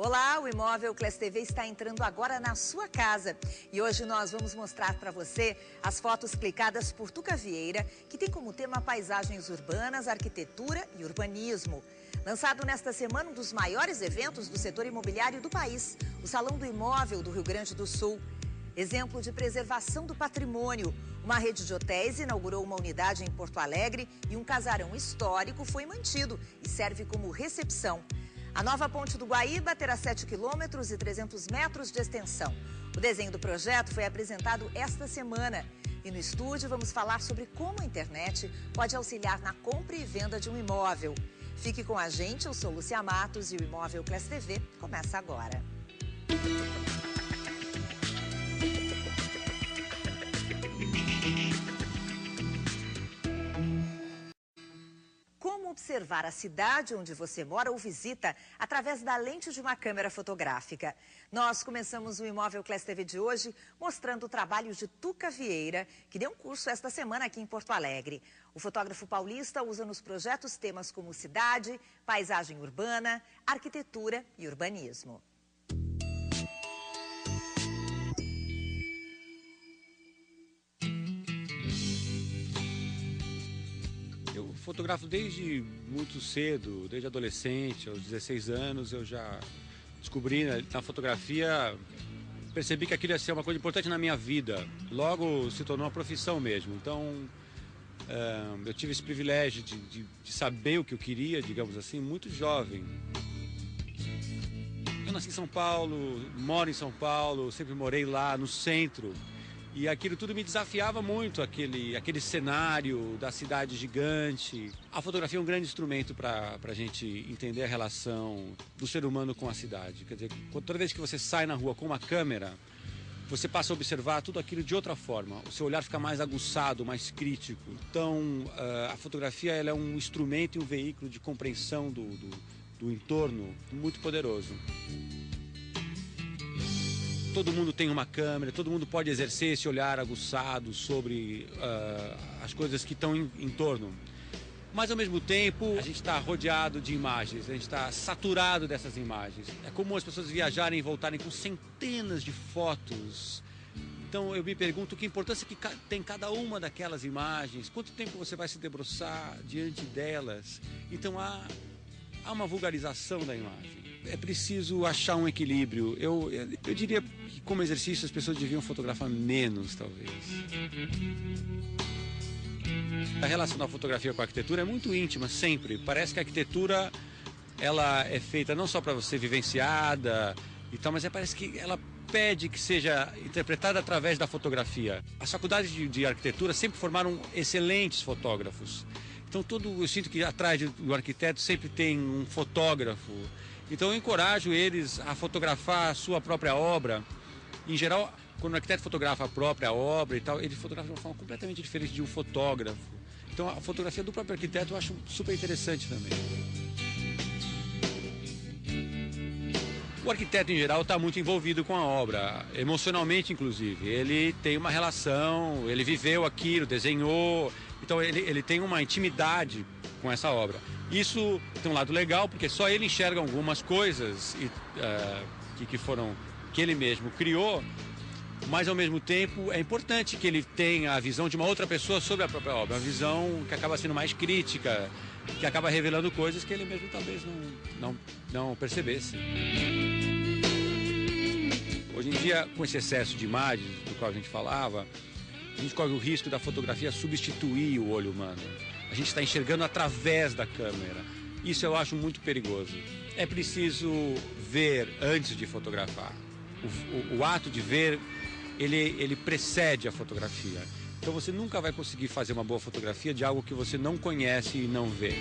Olá, o Imóvel Class TV está entrando agora na sua casa. E hoje nós vamos mostrar para você as fotos clicadas por Tuca Vieira, que tem como tema paisagens urbanas, arquitetura e urbanismo. Lançado nesta semana um dos maiores eventos do setor imobiliário do país, o Salão do Imóvel do Rio Grande do Sul. Exemplo de preservação do patrimônio. Uma rede de hotéis inaugurou uma unidade em Porto Alegre e um casarão histórico foi mantido e serve como recepção. A nova ponte do Guaíba terá 7 quilômetros e 300 metros de extensão. O desenho do projeto foi apresentado esta semana. E no estúdio vamos falar sobre como a internet pode auxiliar na compra e venda de um imóvel. Fique com a gente, eu sou Lúcia Matos e o Imóvel Class TV começa agora. Como observar a cidade onde você mora ou visita através da lente de uma câmera fotográfica? Nós começamos o Imóvel Class TV de hoje mostrando o trabalho de Tuca Vieira, que deu um curso esta semana aqui em Porto Alegre. O fotógrafo paulista usa nos projetos temas como cidade, paisagem urbana, arquitetura e urbanismo. Eu fotografo desde muito cedo, desde adolescente, aos 16 anos, eu já descobri na fotografia, percebi que aquilo ia ser uma coisa importante na minha vida. Logo se tornou uma profissão mesmo. Então, eu tive esse privilégio de saber o que eu queria, digamos assim, muito jovem. Eu nasci em São Paulo, moro em São Paulo, sempre morei lá no centro. E aquilo tudo me desafiava muito, aquele cenário da cidade gigante. A fotografia é um grande instrumento para a gente entender a relação do ser humano com a cidade. Quer dizer, toda vez que você sai na rua com uma câmera, você passa a observar tudo aquilo de outra forma. O seu olhar fica mais aguçado, mais crítico. Então, a fotografia ela é um instrumento e um veículo de compreensão do entorno muito poderoso. Todo mundo tem uma câmera, todo mundo pode exercer esse olhar aguçado sobre as coisas que estão em torno. Mas, ao mesmo tempo, a gente está rodeado de imagens, a gente está saturado dessas imagens. É comum as pessoas viajarem e voltarem com centenas de fotos. Então, eu me pergunto que importância que tem cada uma daquelas imagens, quanto tempo você vai se debruçar diante delas. Então, há uma vulgarização da imagem. É preciso achar um equilíbrio. Eu diria que, como exercício, as pessoas deviam fotografar menos, talvez. A relação da fotografia com a arquitetura é muito íntima, sempre. Parece que a arquitetura ela é feita não só para ser vivenciada e tal, mas parece que ela pede que seja interpretada através da fotografia. As faculdades de arquitetura sempre formaram excelentes fotógrafos. Então, eu sinto que atrás do arquiteto sempre tem um fotógrafo. Então, eu encorajo eles a fotografar a sua própria obra. Em geral, quando o arquiteto fotografa a própria obra e tal, ele fotografa de uma forma completamente diferente de um fotógrafo. Então, a fotografia do próprio arquiteto eu acho super interessante também. O arquiteto, em geral, está muito envolvido com a obra, emocionalmente, inclusive. Ele tem uma relação, ele viveu aquilo, desenhou. Então, ele tem uma intimidade com essa obra. Isso tem um lado legal, porque só ele enxerga algumas coisas que ele mesmo criou, mas, ao mesmo tempo, é importante que ele tenha a visão de uma outra pessoa sobre a própria obra, uma visão que acaba sendo mais crítica, que acaba revelando coisas que ele mesmo talvez não percebesse. Hoje em dia, com esse excesso de imagens do qual a gente falava, a gente corre o risco da fotografia substituir o olho humano. A gente está enxergando através da câmera. Isso eu acho muito perigoso. É preciso ver antes de fotografar. O ato de ver, ele precede a fotografia. Então você nunca vai conseguir fazer uma boa fotografia de algo que você não conhece e não vê.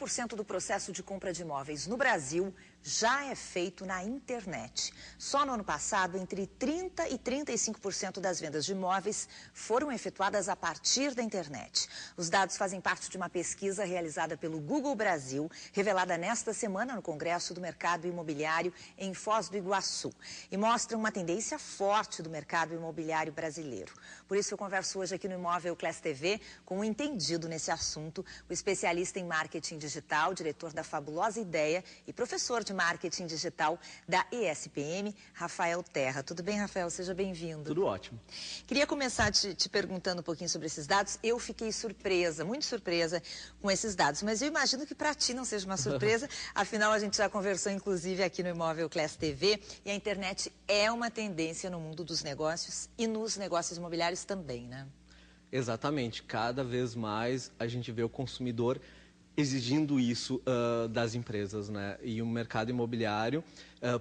% do processo de compra de imóveis no Brasil já é feito na internet. Só no ano passado, entre 30% e 35% das vendas de imóveis foram efetuadas a partir da internet. Os dados fazem parte de uma pesquisa realizada pelo Google Brasil, revelada nesta semana no Congresso do Mercado Imobiliário em Foz do Iguaçu, e mostram uma tendência forte do mercado imobiliário brasileiro. Por isso eu converso hoje aqui no Imóvel Class TV com um entendido nesse assunto, o especialista em marketing digital, diretor da Fabulosa Ideia e professor de marketing digital da ESPM, Rafael Terra. Tudo bem, Rafael? Seja bem-vindo. Tudo ótimo. Queria começar te perguntando um pouquinho sobre esses dados. Eu fiquei surpresa, muito surpresa com esses dados, mas eu imagino que para ti não seja uma surpresa, afinal a gente já conversou inclusive aqui no Imóvel Class TV e a internet é uma tendência no mundo dos negócios e nos negócios imobiliários também, né? Exatamente. Cada vez mais a gente vê o consumidor exigindo isso das empresas, né? E o mercado imobiliário,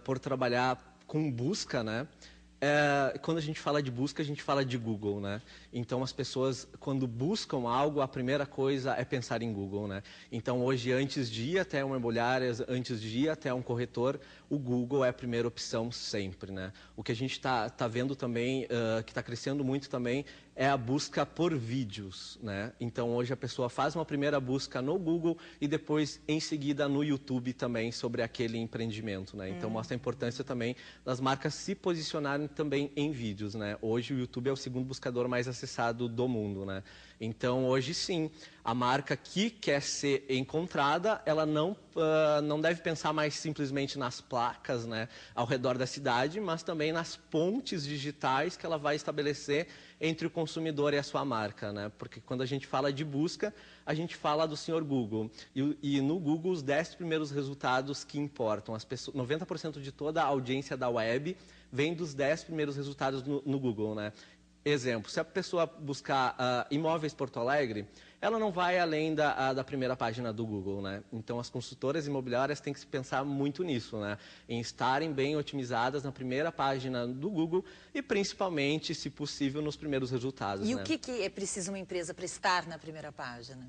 por trabalhar com busca, né? Quando a gente fala de busca, a gente fala de Google, né? Então, as pessoas, quando buscam algo, a primeira coisa é pensar em Google, né? Então, hoje, antes de ir até uma imobiliária, antes de ir até um corretor, o Google é a primeira opção sempre, né? O que a gente tá vendo também, que está crescendo muito também, é a busca por vídeos, né? Então, hoje a pessoa faz uma primeira busca no Google e depois, em seguida, no YouTube também sobre aquele empreendimento, né? Então, mostra a importância também das marcas se posicionarem também em vídeos, né? Hoje, o YouTube é o segundo buscador mais acessado do mundo, né? Então, hoje, sim, a marca que quer ser encontrada, ela não deve pensar mais simplesmente nas placas, né, ao redor da cidade, mas também nas pontes digitais que ela vai estabelecer entre o consumidor e a sua marca, né? Porque quando a gente fala de busca, a gente fala do senhor Google. E no Google, os 10 primeiros resultados que importam. 90% de toda a audiência da web vem dos 10 primeiros resultados no Google, né? Exemplo, se a pessoa buscar imóveis Porto Alegre, ela não vai além da primeira página do Google, né? Então, as consultoras imobiliárias têm que se pensar muito nisso, né? Em estarem bem otimizadas na primeira página do Google e, principalmente, se possível, nos primeiros resultados. E né? o que é preciso uma empresa para estar na primeira página?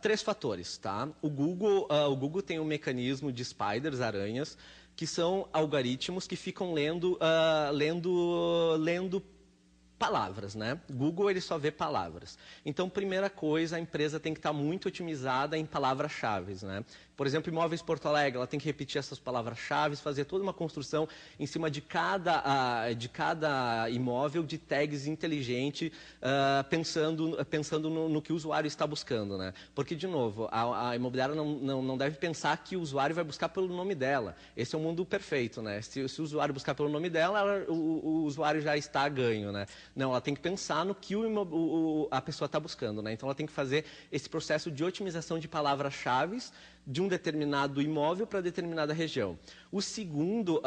3 fatores, tá? O Google tem um mecanismo de spiders, aranhas, que são algoritmos que ficam lendo palavras, né? Google, ele só vê palavras. Então, primeira coisa, a empresa tem que estar muito otimizada em palavras-chave, né? Por exemplo, Imóveis Porto Alegre, ela tem que repetir essas palavras-chave, fazer toda uma construção em cima de cada imóvel de tags inteligente, pensando no que o usuário está buscando, né? Porque, de novo, a imobiliária não deve pensar que o usuário vai buscar pelo nome dela. Esse é o mundo perfeito, né? Se o usuário buscar pelo nome dela, o usuário já está a ganho, né? Não, ela tem que pensar no que a pessoa está buscando, né? Então, ela tem que fazer esse processo de otimização de palavras-chave de um determinado imóvel para determinada região. O segundo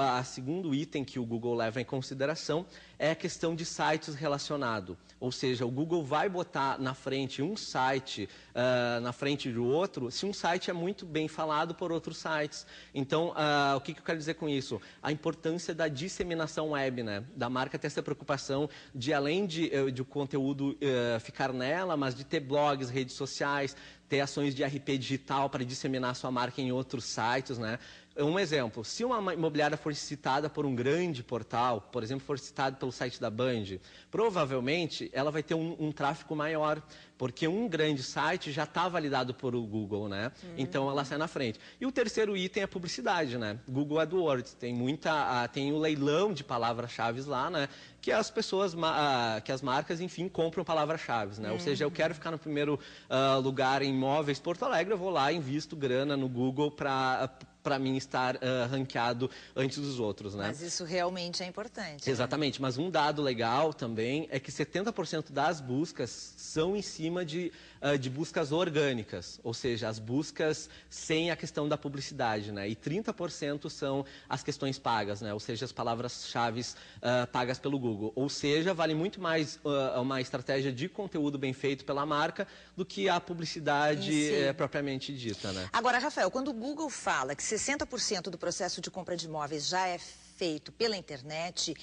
item que o Google leva em consideração é a questão de sites relacionados. Ou seja, o Google vai botar na frente um site, na frente do outro, se um site é muito bem falado por outros sites. Então, o que eu quero dizer com isso? A importância da disseminação web, né? Da marca ter essa preocupação de, além de o conteúdo ficar nela, mas de ter blogs, redes sociais, ter ações de RP digital para disseminar sua marca em outros sites, né? Um exemplo, se uma imobiliária for citada por um grande portal, por exemplo, for citada pelo site da Band, provavelmente ela vai ter um tráfego maior, porque um grande site já está validado por o Google, né? Então, ela sai na frente. E o terceiro item é a publicidade, né? Google AdWords, tem o leilão de palavras-chave lá, né? Que as pessoas, que as marcas, enfim, compram palavras-chave, né? Ou seja, eu quero ficar no primeiro lugar em imóveis Porto Alegre, eu vou lá e invisto grana no Google para mim estar ranqueado antes dos outros, né? Mas isso realmente é importante. Exatamente, mas um dado legal também é que 70% das buscas são em cima de buscas orgânicas, ou seja, as buscas sem a questão da publicidade, né? E 30% são as questões pagas, né? Ou seja, as palavras-chave pagas pelo Google. Ou seja, vale muito mais uma estratégia de conteúdo bem feito pela marca do que a publicidade propriamente dita, né? Agora, Rafael, quando o Google fala que 60% do processo de compra de imóveis já é feito pela internet,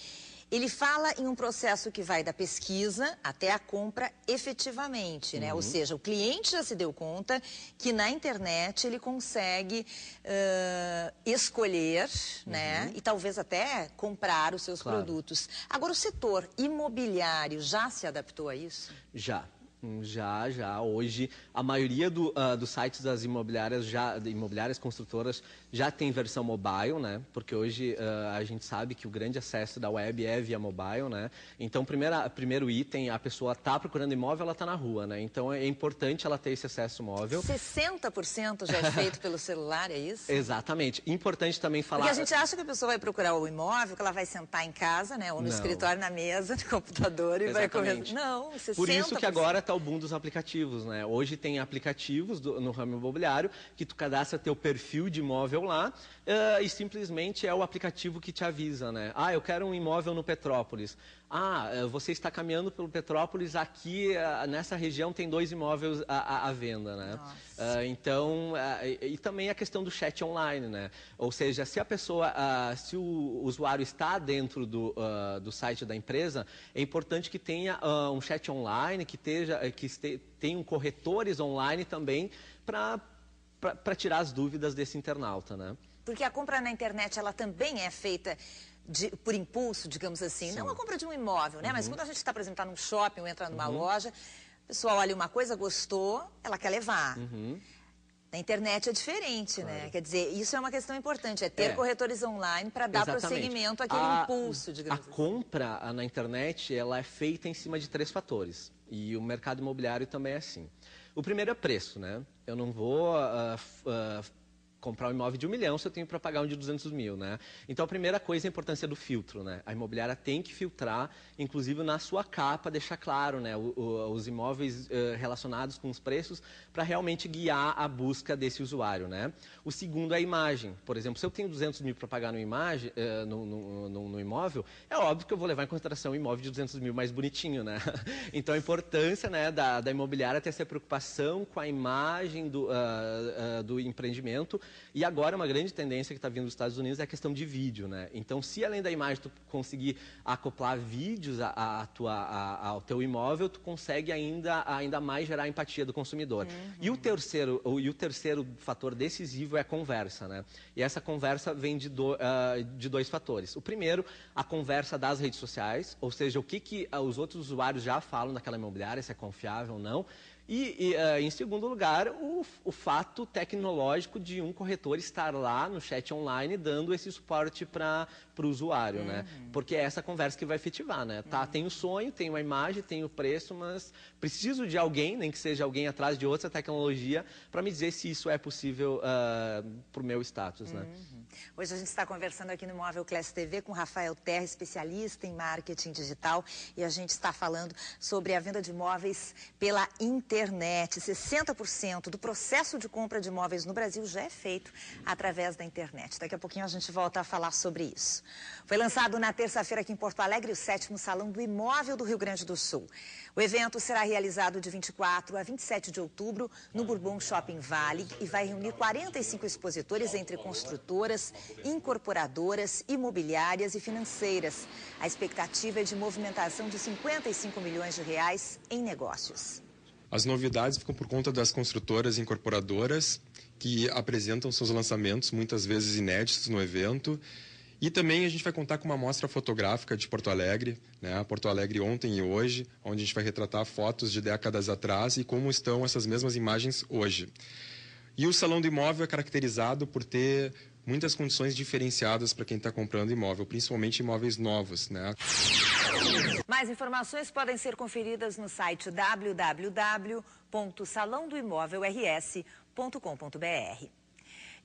Ele fala em um processo que vai da pesquisa até a compra efetivamente, né? Ou seja, o cliente já se deu conta que na internet ele consegue escolher, né? E talvez até comprar os seus produtos. Agora, o setor imobiliário já se adaptou a isso? Já. Hoje, a maioria dos sites das imobiliárias construtoras já tem versão mobile, né? Porque hoje a gente sabe que o grande acesso da web é via mobile, né? Então, primeiro item, a pessoa está procurando imóvel, ela está na rua, né? Então, é importante ela ter esse acesso móvel. 60% já é feito pelo celular, é isso? Exatamente. Importante também falar... Porque a gente acha que a pessoa vai procurar o imóvel, que ela vai sentar em casa, né? Ou no escritório, na mesa, no computador e vai comer. Não, 60%. Por isso que agora está o boom dos aplicativos, né? Hoje tem aplicativos no ramo imobiliário que tu cadastra teu perfil de imóvel lá e simplesmente é o aplicativo que te avisa, né? Ah, eu quero um imóvel no Petrópolis. Ah, você está caminhando pelo Petrópolis, aqui nessa região tem 2 imóveis à venda, né? Então, e também a questão do chat online, né? Ou seja, se a pessoa, se o usuário está dentro do site da empresa, é importante que tenha um chat online, que tenham corretores online também para tirar as dúvidas desse internauta, né? Porque a compra na internet, ela também é feita por impulso, digamos assim. Sim. Não a compra de um imóvel, né? Mas quando a gente está, por exemplo, num shopping ou entra numa loja, a pessoa olha uma coisa, gostou, ela quer levar. Na internet é diferente, né? Quer dizer, isso é uma questão importante, é ter corretores online para dar prosseguimento àquele impulso, digamos assim. A compra na internet, ela é feita em cima de 3 fatores. E o mercado imobiliário também é assim. O primeiro é preço, né? Eu não vou comprar um imóvel de 1 milhão se eu tenho para pagar um de 200 mil, né? Então, a primeira coisa é a importância do filtro, né? A imobiliária tem que filtrar, inclusive na sua capa, deixar claro, né? Os imóveis relacionados com os preços para realmente guiar a busca desse usuário, né? O segundo é a imagem. Por exemplo, se eu tenho 200 mil para pagar no imóvel, é óbvio que eu vou levar em consideração um imóvel de 200 mil mais bonitinho, né? Então, a importância, né, da imobiliária ter essa preocupação com a imagem do empreendimento. E agora uma grande tendência que está vindo dos Estados Unidos é a questão de vídeo, né? Então, se além da imagem tu conseguir acoplar vídeos ao teu imóvel, tu consegue ainda mais gerar a empatia do consumidor. E o terceiro fator decisivo é a conversa, né? E essa conversa vem de 2 fatores. O primeiro, a conversa das redes sociais, ou seja, o que os outros usuários já falam daquela imobiliária, se é confiável ou não. E em segundo lugar, o fato tecnológico de um corretor estar lá no chat online dando esse suporte para o usuário, né? Porque é essa conversa que vai efetivar, né? Tá, tem o sonho, tem a imagem, tem o preço, mas preciso de alguém, nem que seja alguém atrás de outra tecnologia, para me dizer se isso é possível para o meu status, né? Hoje a gente está conversando aqui no Imóvel Class TV com Rafael Terra, especialista em marketing digital, e a gente está falando sobre a venda de imóveis pela internet. 60% do processo de compra de imóveis no Brasil já é feito através da internet. Daqui a pouquinho a gente volta a falar sobre isso. Foi lançado na terça-feira aqui em Porto Alegre o 7º Salão do Imóvel do Rio Grande do Sul. O evento será realizado de 24 a 27 de outubro no Bourbon Shopping Vale e vai reunir 45 expositores entre construtoras, incorporadoras, imobiliárias e financeiras. A expectativa é de movimentação de 55 milhões de reais em negócios. As novidades ficam por conta das construtoras e incorporadoras que apresentam seus lançamentos, muitas vezes inéditos no evento. E também a gente vai contar com uma mostra fotográfica de Porto Alegre, né? Porto Alegre ontem e hoje, onde a gente vai retratar fotos de décadas atrás e como estão essas mesmas imagens hoje. E o Salão do Imóvel é caracterizado por ter muitas condições diferenciadas para quem está comprando imóvel, principalmente imóveis novos, né? Mais informações podem ser conferidas no site www.salãodoimovelrs.com.br.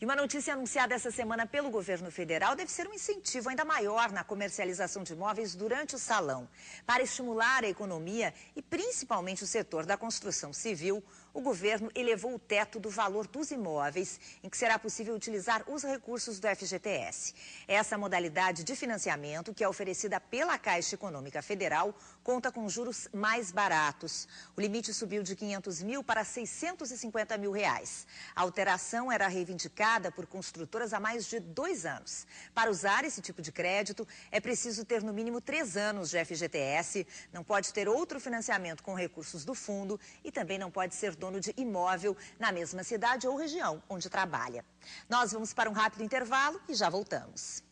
E uma notícia anunciada essa semana pelo governo federal deve ser um incentivo ainda maior na comercialização de imóveis durante o salão. Para estimular a economia e principalmente o setor da construção civil, o governo elevou o teto do valor dos imóveis em que será possível utilizar os recursos do FGTS. Essa modalidade de financiamento, que é oferecida pela Caixa Econômica Federal, conta com juros mais baratos. O limite subiu de 500 mil para 650 mil reais. A alteração era reivindicada por construtoras há mais de 2 anos. Para usar esse tipo de crédito, é preciso ter no mínimo 3 anos de FGTS, não pode ter outro financiamento com recursos do fundo e também não pode ser dono de imóvel na mesma cidade ou região onde trabalha. Nós vamos para um rápido intervalo e já voltamos.